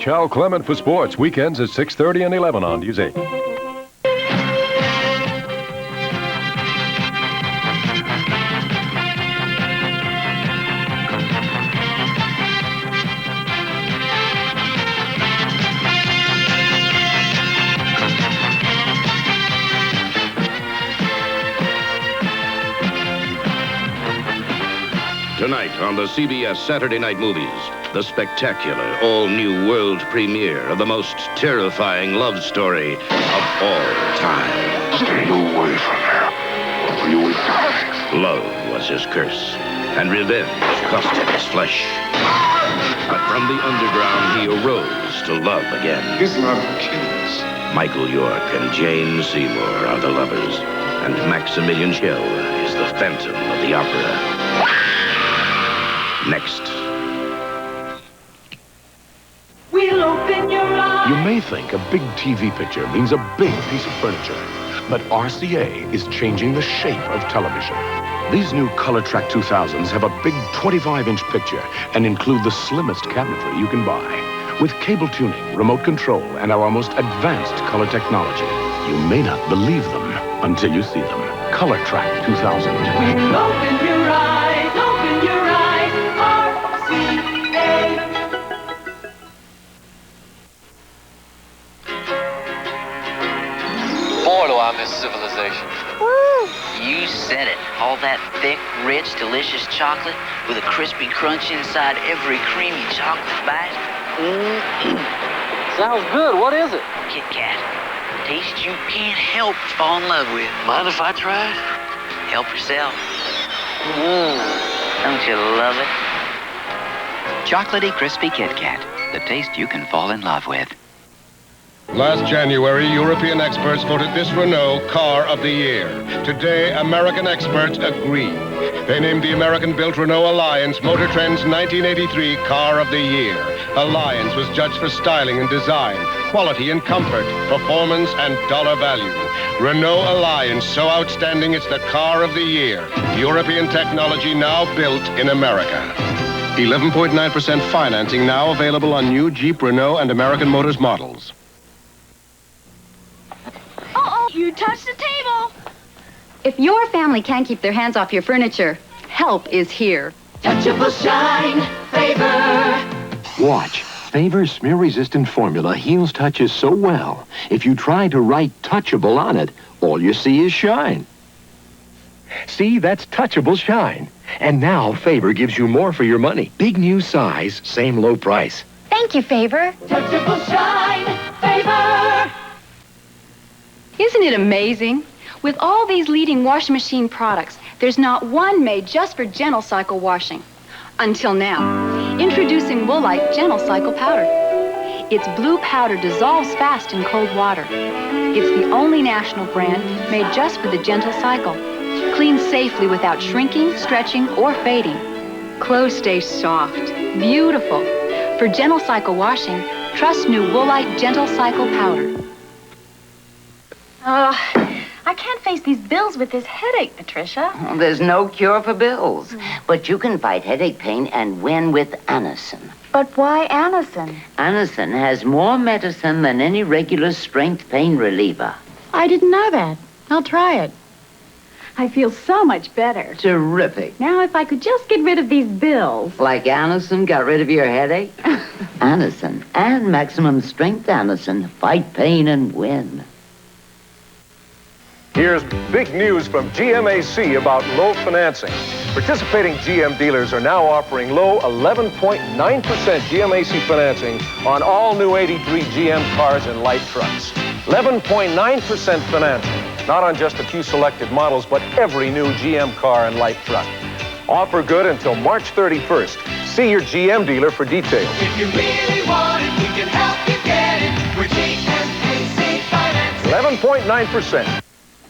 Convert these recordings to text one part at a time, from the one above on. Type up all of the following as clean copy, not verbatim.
Hal Clement for sports. Weekends at 6:30 and 11 on News 8. Tonight on the CBS Saturday Night Movies, the spectacular, all-new world premiere of the most terrifying love story of all time. Stay away from her, or you will die. Love was his curse, and revenge cost him his flesh. But from the underground, he arose to love again. His love kills. Michael York and Jane Seymour are the lovers, and Maximilian Schell is the Phantom of the Opera. Next. We'll open your eyes. You may think a big TV picture means a big piece of furniture, but RCA is changing the shape of television. These new ColorTrack 2000s have a big 25-inch picture and include the slimmest cabinetry you can buy. With cable tuning, remote control, and our most advanced color technology, you may not believe them until you see them. ColorTrack 2000. We'll open your eyes, open your eyes. RCA. Boy, do I miss civilization. Woo! You said it. All that thick, rich, delicious chocolate with a crispy crunch inside every creamy chocolate bite. Sounds good. What is it? Kit Kat. Taste you can't help but fall in love with. Mind if I try it? Help yourself. Don't you love it? Chocolatey, crispy Kit Kat. The taste you can fall in love with. Last January, European experts voted this Renault Car of the Year. Today, American experts agree. They named the American-built Renault Alliance Motor Trend's 1983 Car of the Year. Alliance was judged for styling and design, quality and comfort, performance and dollar value. Renault Alliance, so outstanding it's the Car of the Year. European technology now built in America. 11.9% financing now available on new Jeep, Renault, and American Motors models. Uh-oh, you touched the table. If your family can't keep their hands off your furniture, help is here. Touchable shine, Favor. Watch. Favor's smear-resistant formula heals touches so well, if you try to write touchable on it, all you see is shine. See, that's touchable shine. And now Favor gives you more for your money. Big new size, same low price. Thank you, Favor. Touchable shine, Favor. Isn't it amazing? With all these leading washing machine products, there's not one made just for gentle cycle washing. Until now. Introducing Woolite Gentle Cycle Powder. Its blue powder dissolves fast in cold water. It's the only national brand made just for the gentle cycle. Cleans safely without shrinking, stretching, or fading. Clothes stay soft, beautiful. For gentle cycle washing, trust new Woolite Gentle Cycle Powder. I can't face these bills with this headache, Patricia. Well, there's no cure for bills. But you can fight headache pain and win with Anacin. But why Anacin? Anacin has more medicine than any regular strength pain reliever. I didn't know that. I'll try it. I feel so much better. Terrific. Now, if I could just get rid of these bills. Like Anacin got rid of your headache? Anacin and Maximum Strength Anacin fight pain and win. Here's big news from GMAC about low financing. Participating GM dealers are now offering low 11.9% GMAC financing on all new 83 GM cars and light trucks. 11.9% financing, not on just a few selected models, but every new GM car and light truck. Offer good until March 31st. See your GM dealer for details. If you really want it, we can help you get it. We're GMAC Financing. 11.9%.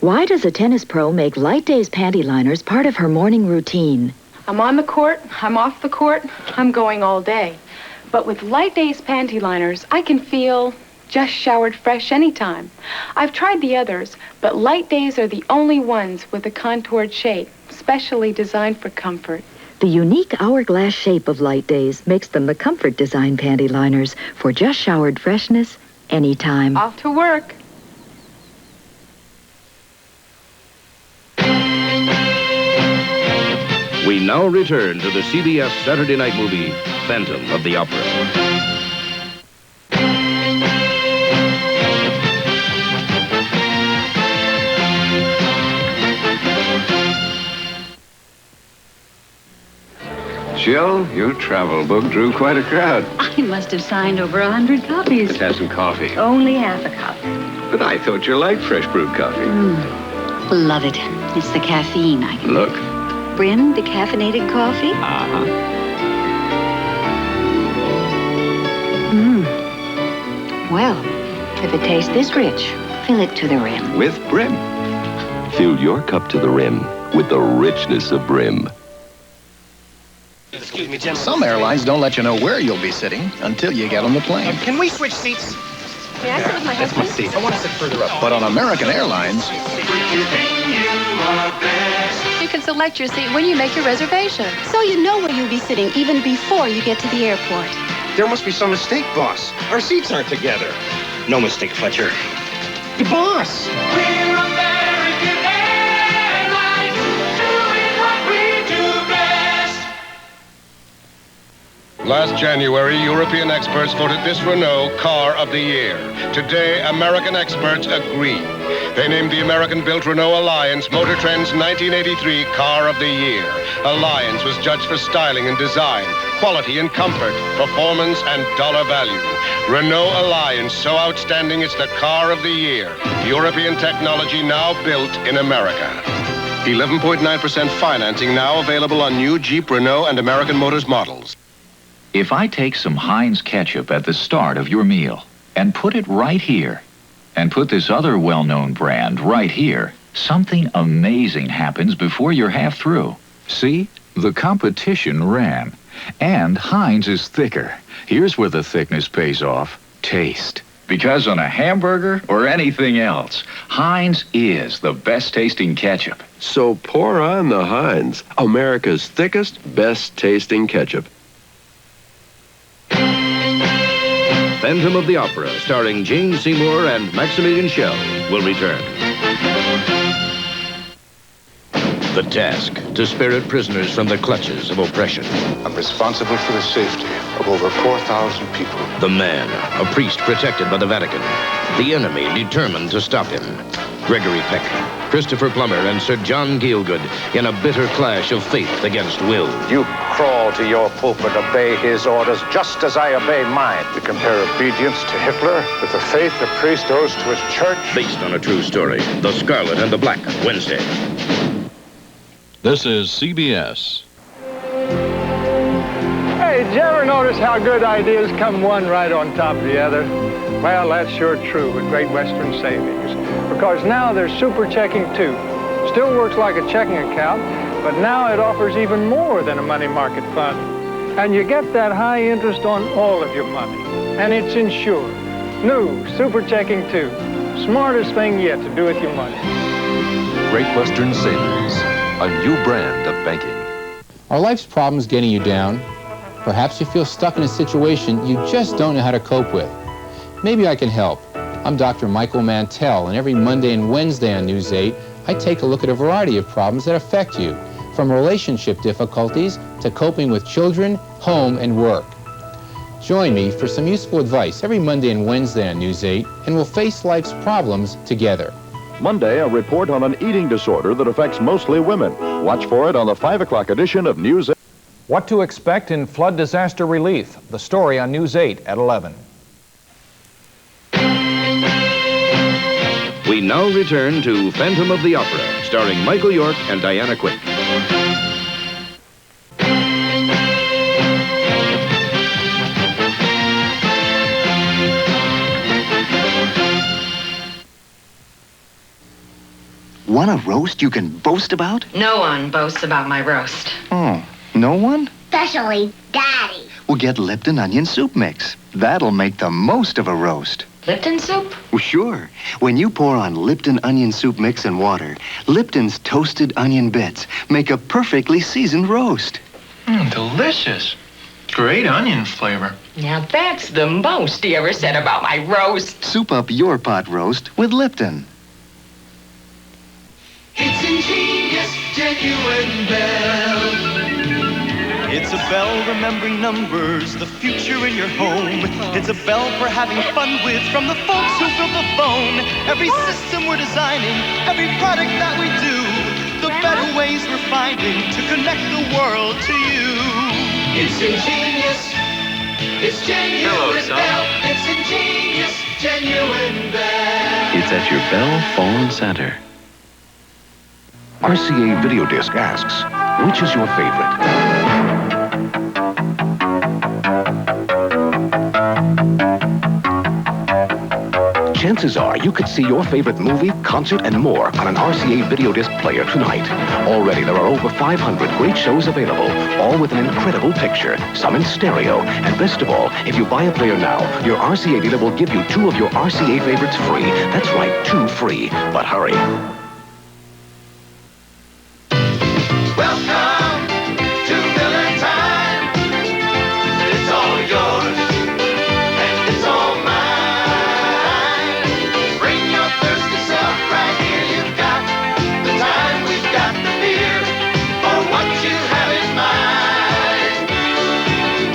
Why does a tennis pro make Light Days panty liners part of her morning routine? I'm on the court, I'm off the court, I'm going all day. But with Light Days panty liners, I can feel just showered fresh anytime. I've tried the others, but Light Days are the only ones with a contoured shape, specially designed for comfort. The unique hourglass shape of Light Days makes them the comfort design panty liners for just showered freshness anytime. Off to work. We now return to the CBS Saturday night movie, Phantom of the Opera. Jill, your travel book drew quite a crowd. I must have signed over 100 copies. Let's have some coffee. Only half a cup. But I thought you liked fresh brewed coffee. Love it. It's the caffeine. I can Look. brim decaffeinated coffee. Uh-huh. Well, if it tastes this rich, fill it to the rim. With brim. Fill your cup to the rim with the richness of brim. Excuse me, gentlemen. Some airlines don't let you know where you'll be sitting until you get on the plane. Can we switch seats? May I sit with my That's my husband? seat. I want to sit further up. But on American Airlines, You can select your seat when you make your reservation, so you know where you'll be sitting even before you get to the airport. There must be some mistake, boss. Our seats aren't together. No mistake, Fletcher. The boss. We're American Airlines, doing what we do best. Last January, European experts voted this Renault Car of the Year. Today, American experts agree. They named the American-built Renault Alliance Motor Trend's 1983 Car of the Year. Alliance was judged for styling and design, quality and comfort, performance and dollar value. Renault Alliance, so outstanding it's the Car of the Year. European technology now built in America. 11.9% financing now available on new Jeep, Renault, and American Motors models. If I take some Heinz ketchup at the start of your meal and put it right here, and put this other well-known brand right here, something amazing happens before you're half through. See? The competition ran. And Heinz is thicker. Here's where the thickness pays off. Taste. Because on a hamburger or anything else, Heinz is the best-tasting ketchup. So pour on the Heinz, America's thickest, best-tasting ketchup. Phantom of the Opera, starring Jane Seymour and Maximilian Schell, will return. The task, to spirit prisoners from the clutches of oppression. I'm responsible for the safety of over 4,000 people. The man, a priest protected by the Vatican. The enemy, determined to stop him. Gregory Peck, Christopher Plummer, and Sir John Gielgud in a bitter clash of faith against will. You crawl to your pope and obey his orders just as I obey mine. We compare obedience to Hitler with the faith a priest owes to his church. Based on a true story, The Scarlet and the Black, Wednesday. This is CBS. Hey, did you ever notice how good ideas come one right on top of the other? Well, that's sure true at Great Western Savings, because now there's Super Checking 2. Still works like a checking account, but now it offers even more than a money market fund. And you get that high interest on all of your money, and it's insured. New Super Checking 2. Smartest thing yet to do with your money. Great Western Savings, a new brand of banking. Are life's problems getting you down? Perhaps you feel stuck in a situation you just don't know how to cope with. Maybe I can help. I'm Dr. Michael Mantell, and every Monday and Wednesday on News 8, I take a look at a variety of problems that affect you, from relationship difficulties to coping with children, home, and work. Join me for some useful advice every Monday and Wednesday on News 8, and we'll face life's problems together. Monday, a report on an eating disorder that affects mostly women. Watch for it on the 5 o'clock edition of News 8. What to expect in flood disaster relief. The story on News 8 at 11. We now return to Phantom of the Opera, starring Michael York and Diana Quick. Want a roast you can boast about? No one boasts about my roast. Oh, no one? Especially Daddy. Well, get Lipton Onion Soup Mix. That'll make the most of a roast. Lipton soup? Well, sure. When you pour on Lipton Onion Soup Mix and water, Lipton's toasted onion bits make a perfectly seasoned roast. Delicious. Great onion flavor. Now that's the most he ever said about my roast. Soup up your pot roast with Lipton. It's ingenious, genuine Bell. It's a bell remembering numbers, the future in your home. It's a bell for having fun with from the folks who built the phone. Every system we're designing, every product that we do, the better ways we're finding to connect the world to you. It's ingenious, it's genuine Bell. It's ingenious, genuine Bell. It's at your Bell Phone Center. RCA Video Disc asks, which is your favorite? Chances are you could see your favorite movie, concert, and more on an RCA Video Disc player tonight. Already there are over 500 great shows available, all with an incredible picture, some in stereo. And best of all, if you buy a player now, your RCA dealer will give you 2 of your RCA favorites free. That's right, 2 free. But hurry. Welcome to Miller Time. It's all yours, and it's all mine. Bring your thirsty self right here. You've got the time, we've got the beer, for what you have in mind.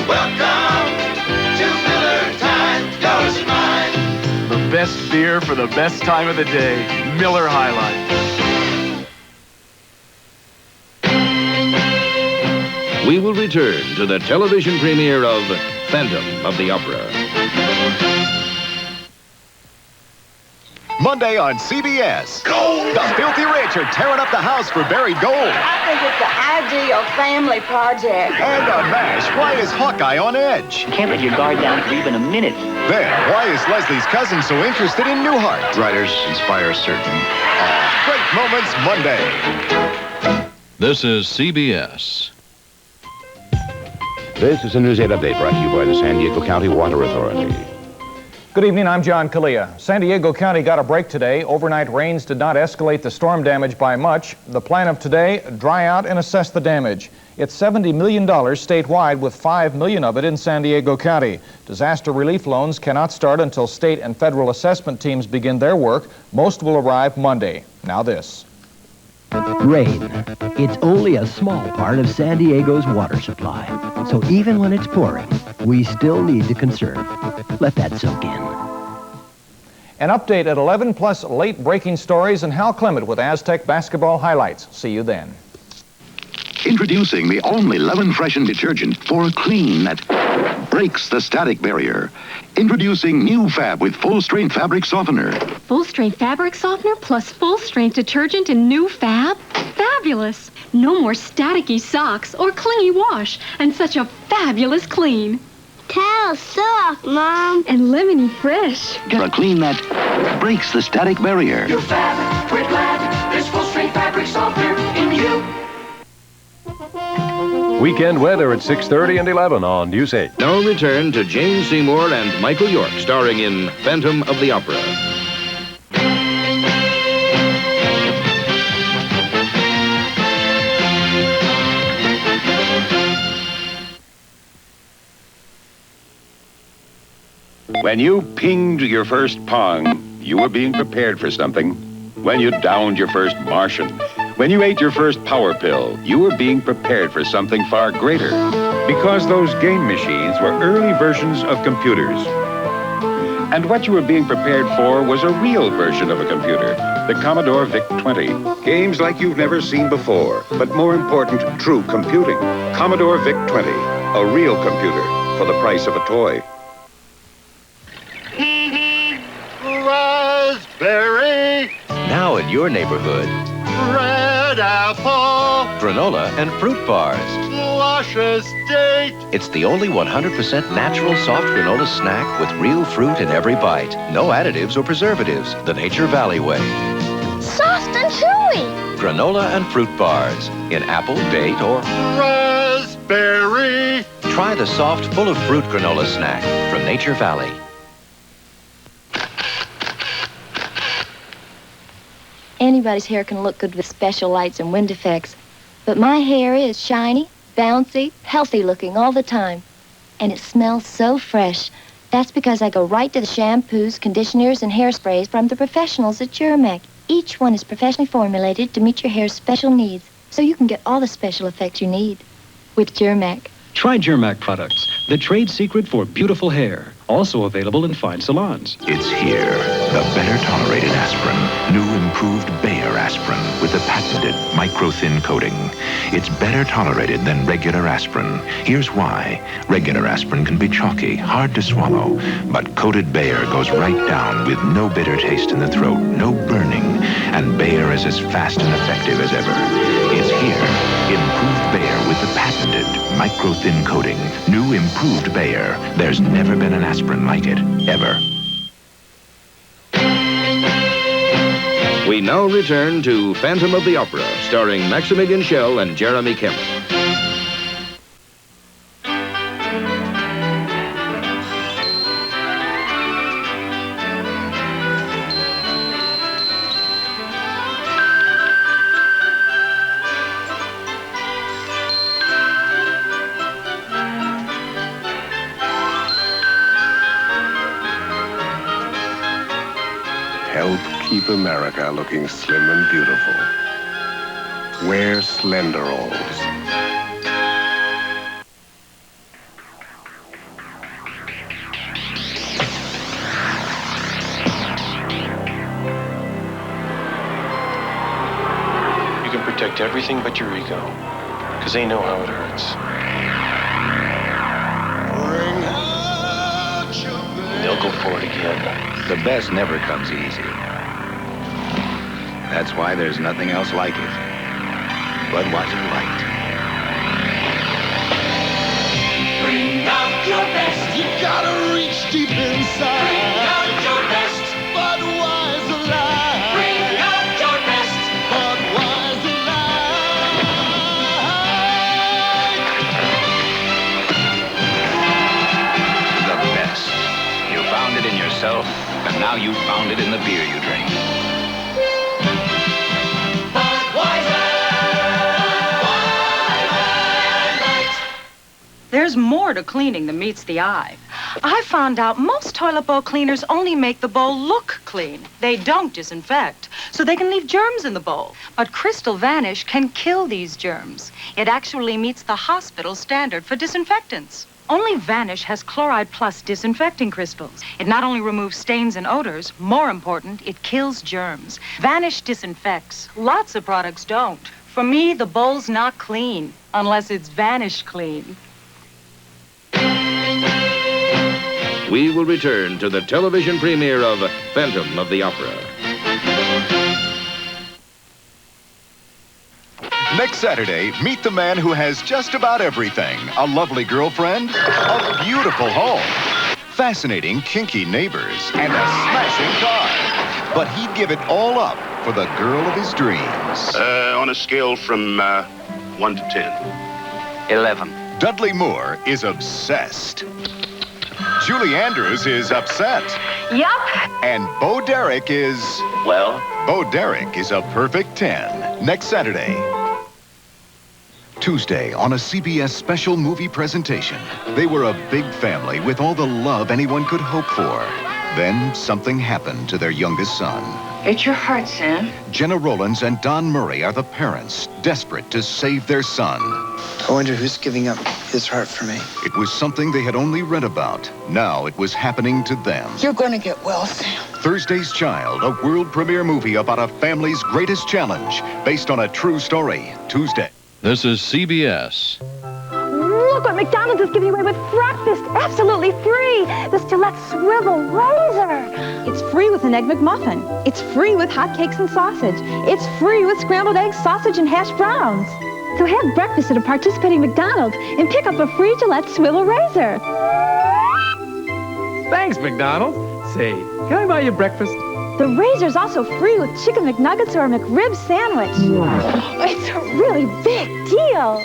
Welcome to Miller Time, yours and mine. The best beer for the best time of the day. Miller High Life. We will return to the television premiere of Phantom of the Opera. Monday on CBS. Gold! The Filthy Rich are tearing up the house for buried gold. I think it's the ideal family project. And on MASH, why is Hawkeye on edge? Can't let your guard down for even a minute. Then, why is Leslie's cousin so interested in Newhart? Writers inspire certain. Great moments Monday. This is CBS. This is a News 8 update brought to you by the San Diego County Water Authority. Good evening, I'm John Kalia. San Diego County got a break today. Overnight rains did not escalate the storm damage by much. The plan of today, dry out and assess the damage. It's $70 million statewide, with $5 million of it in San Diego County. Disaster relief loans cannot start until state and federal assessment teams begin their work. Most will arrive Monday. Now this. Rain. It's only a small part of San Diego's water supply. So even when it's pouring, we still need to conserve. Let that soak in. An update at 11 plus late breaking stories and Hal Clement with Aztec basketball highlights. See you then. Introducing the only Leaven Freshen detergent for a clean that breaks the static barrier. Introducing New Fab with full-strength fabric softener. Full-strength fabric softener plus full-strength detergent in New Fab? Fabulous! No more staticky socks or clingy wash, and such a fabulous clean. Towels soft, Mom. And lemony fresh. For a clean that breaks the static barrier. New Fab, we're glad there's full-strength fabric softener in you. Weekend weather at 6:30 and 11 on News 8. Now return to Jane Seymour and Michael York, starring in Phantom of the Opera. When you pinged your first pong, you were being prepared for something. When you downed your first Martian, when you ate your first power pill, you were being prepared for something far greater. Because those game machines were early versions of computers. And what you were being prepared for was a real version of a computer, the Commodore VIC-20. Games like you've never seen before, but more important, true computing. Commodore VIC-20, a real computer for the price of a toy. Raspberry, Now in your neighborhood, red apple, granola and fruit bars. luscious date. It's the only 100% natural soft granola snack with real fruit in every bite. No additives or preservatives. The Nature Valley way. Soft and chewy. Granola and fruit bars in apple, date, or Raspberry. try the soft, full of fruit granola snack from Nature Valley. Anybody's hair can look good with special lights and wind effects, but my hair is shiny, bouncy, healthy looking all the time. And it smells so fresh. That's because I go right to the shampoos, conditioners, and hairsprays from the professionals at Germac. Each one is professionally formulated to meet your hair's special needs, so you can get all the special effects you need with Germac. Try Germac products, the trade secret for beautiful hair. Also available in fine salons. It's here, the better tolerated aspirin. New improved Bayer aspirin with the patented micro-thin coating. It's better tolerated than regular aspirin. Here's why. Regular aspirin can be chalky, hard to swallow, but coated Bayer goes right down with no bitter taste in the throat, no burning, and Bayer is as fast and effective as ever. It's here, improved Bayer with the patented micro-thin coating. New improved Bayer. There's never been an aspirin like it, ever. We now return to Phantom of the Opera, starring Maximilian Schell and Jeremy Kemp. Help keep America looking slim and beautiful. Wear Slenderalls. You can protect everything but your ego, because they know how it hurts. They'll go for it again. The best never comes easy. That's why there's nothing else like it. Budweiser Light. Bring out your best. You gotta reach deep inside. Bring out your best. Budweiser Light. Bring out your best. Budweiser Light. The best. You found it in yourself, and now you've found it in the beer you drink. There's more to cleaning than meets the eye. I found out most toilet bowl cleaners only make the bowl look clean. They don't disinfect, so they can leave germs in the bowl. But Crystal Vanish can kill these germs. It actually meets the hospital standard for disinfectants. Only Vanish has Chloride Plus disinfecting crystals. It not only removes stains and odors, more important, it kills germs. Vanish disinfects. Lots of products don't. For me, the bowl's not clean, unless it's Vanish clean. We will return to the television premiere of Phantom of the Opera. Next Saturday, meet the man who has just about everything. A lovely girlfriend, a beautiful home, fascinating, kinky neighbors, and a smashing car. But he'd give it all up for the girl of his dreams. On a scale from 1 to 10. 11. Dudley Moore is obsessed. Julie Andrews is upset. Yup. And Bo Derek is... Well? Bo Derek is a perfect 10. Next Saturday. Tuesday, on a CBS special movie presentation, they were a big family with all the love anyone could hope for. Then something happened to their youngest son. It's your heart, Sam. Jenna Rollins and Don Murray are the parents, desperate to save their son. I wonder who's giving up his heart for me. It was something they had only read about. Now it was happening to them. You're going to get well, Sam. Thursday's Child, a world premiere movie about a family's greatest challenge, based on a true story. Tuesday. This is CBS. Look what McDonald's is giving away with breakfast. Absolutely free. The Gillette Swivel Razor. It's free with an Egg McMuffin. It's free with hotcakes and sausage. It's free with scrambled eggs, sausage, and hash browns. So have breakfast at a participating McDonald's and pick up a free Gillette Swivel Razor. Thanks, McDonald's. Say, can I buy you breakfast? The Razor's also free with Chicken McNuggets or a McRib sandwich. It's a really big deal.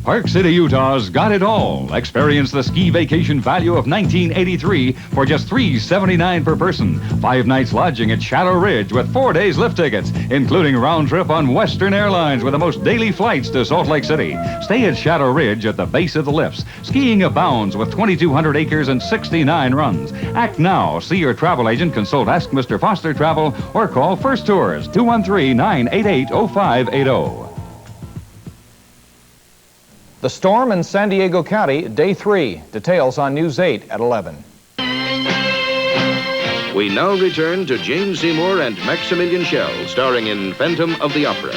Park City, Utah's got it all. Experience the ski vacation value of $19.83 for just $3.79 per person. 5 nights lodging at Shadow Ridge with 4 days lift tickets, including round trip on Western Airlines with the most daily flights to Salt Lake City. Stay at Shadow Ridge at the base of the lifts. Skiing abounds with 2,200 acres and 69 runs. Act now. See your travel agent, consult Ask Mr. Foster Travel, or call First Tours, 213-988-0580. The storm in San Diego County, day 3. Details on News 8 at 11. We now return to James Seymour and Maximilian Schell, starring in Phantom of the Opera.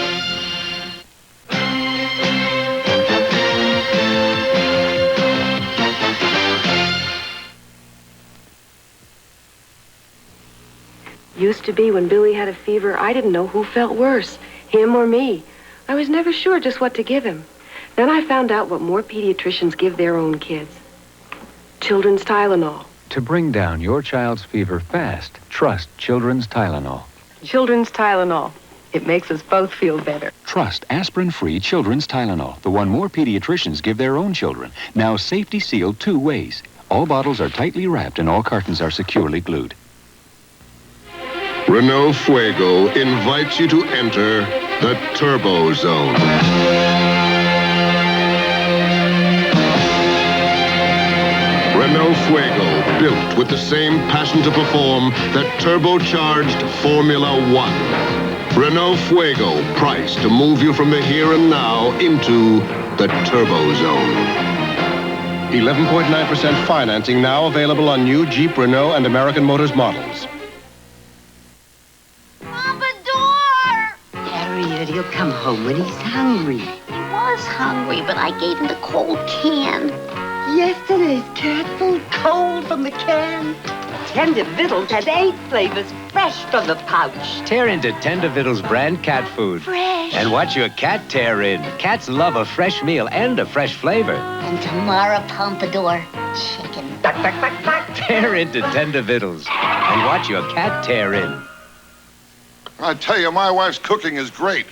Used to be when Billy had a fever, I didn't know who felt worse, him or me. I was never sure just what to give him. Then I found out what more pediatricians give their own kids. Children's Tylenol. To bring down your child's fever fast, trust Children's Tylenol. Children's Tylenol. It makes us both feel better. Trust aspirin-free Children's Tylenol, the one more pediatricians give their own children. Now safety sealed 2 ways. All bottles are tightly wrapped and all cartons are securely glued. Renault Fuego invites you to enter the Turbo Zone. Renault Fuego, built with the same passion to perform that turbocharged Formula One. Renault Fuego, priced to move you from the here and now into the Turbo Zone. 11.9% financing now available on new Jeep, Renault, and American Motors models. Harriet, he'll come home when he's hungry. He was hungry, but I gave him the cold can. Yesterday's cat food cold from the can. Tender Vittles has 8 flavors fresh from the pouch. Tear into Tender Vittles brand cat food. Fresh. And watch your cat tear in. Cats love a fresh meal and a fresh flavor. And tomorrow, Pompadour, chicken. Duck, duck, duck, duck. Tear into Tender Vittles. And watch your cat tear in. I tell you, my wife's cooking is great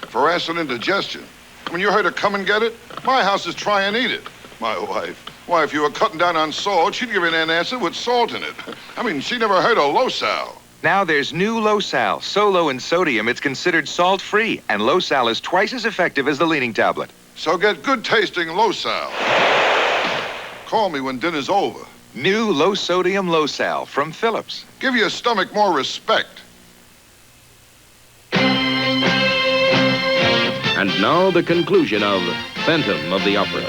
for acid indigestion. When you heard her come and get it, my house is try and eat it. My wife. Why, if you were cutting down on salt, she'd give you an antacid with salt in it. I mean, she never heard of Losal. Now there's new Losal. So low in sodium, it's considered salt-free. And Losal is twice as effective as the leaning tablet. So get good-tasting Losal. Call me when dinner's over. New low-sodium Losal from Philips. Give your stomach more respect. And now the conclusion of Phantom of the Opera.